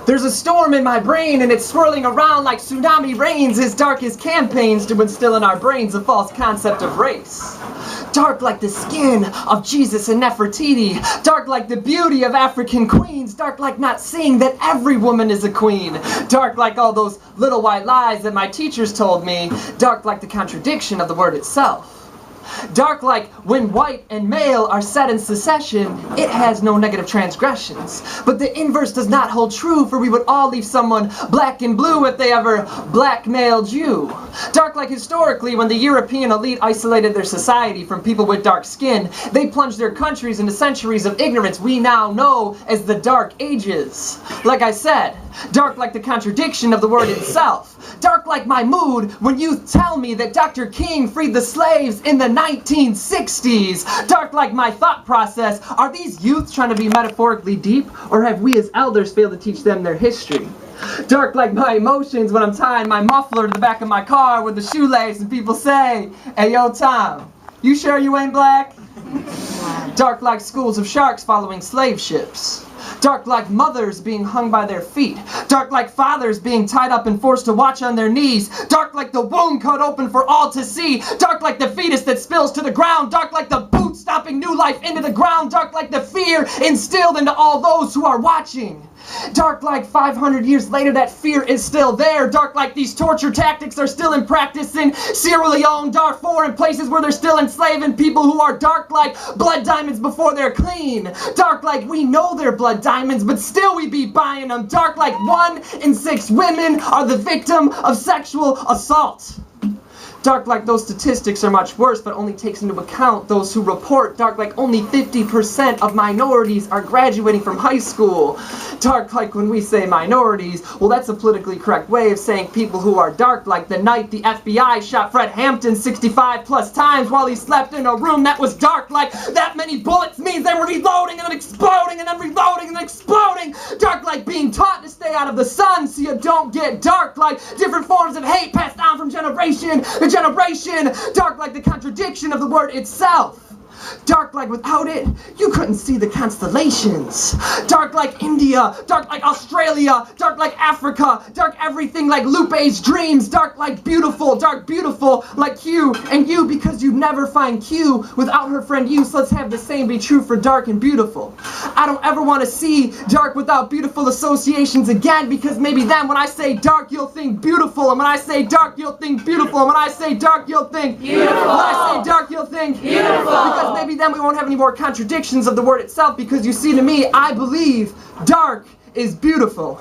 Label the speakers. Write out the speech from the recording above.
Speaker 1: There's a storm in my brain and it's swirling around like tsunami rains as dark as campaigns to instill in our brains a false concept of race. Dark like the skin of Jesus and Nefertiti. Dark like the beauty of African queens. Dark like not seeing that every woman is a queen. Dark like all those little white lies that my teachers told me. Dark like the contradiction of the word itself. Dark like when white and male are set in succession, it has no negative transgressions. But the inverse does not hold true, for we would all leave someone black and blue if they ever blackmailed you. Dark like historically, when the European elite isolated their society from people with dark skin, they plunged their countries into centuries of ignorance we now know as the Dark Ages. Like I said, dark like the contradiction of the word itself. Dark like my mood when you tell me that Dr. King freed the slaves in the 1960s. Dark like my thought process. Are these youths trying to be metaphorically deep, or have we as elders failed to teach them their history? Dark like my emotions when I'm tying my muffler to the back of my car with the shoelace and people say, "Hey yo Tom, you sure you ain't black?" Dark like schools of sharks following slave ships. Dark like mothers being hung by their feet. Dark like fathers being tied up and forced to watch on their knees. Dark like the womb cut open for all to see. Dark like the fetus that spills to the ground. Dark like the boot stomping new life into the ground. Dark like the fear instilled into all those who are watching. Dark like 500 years later that fear is still there. Dark like these torture tactics are still in practice in Sierra Leone, Darfur, and places where they're still enslaving people who are dark like blood diamonds before they're clean. Dark like we know they're blood diamonds, but still we be buying them. Dark like 1 in 6 women are the victim of sexual assault. Dark like those statistics are much worse, but only takes into account those who report. Dark like only 50% of minorities are graduating from high school. Dark like when we say minorities, well that's a politically correct way of saying people who are dark, like the night the FBI shot Fred Hampton 65 plus times while he slept in a room that was dark. Like that many bullets means they were reloading and then exploding and then reloading and then exploding. Dark like being taught to stay out of the sun so you don't get dark. Like different forms of hate passed down from generation to generation. Dark like the contradiction of the word itself. Dark like without it, you couldn't see the constellations. Dark like India, dark like Australia, dark like Africa, dark everything like Lupe's dreams. Dark like beautiful, dark beautiful like Q and you, because you'd never find Q without her friend you. So let's have the same be true for dark and beautiful. I don't ever want to see dark without beautiful associations again, because maybe then when I say dark you'll think beautiful, and when I say dark you'll think beautiful, and when I say dark you'll think beautiful. When I say dark you'll think beautiful. Because maybe then we won't have any more contradictions of the word itself, because you see, to me, I believe dark is beautiful.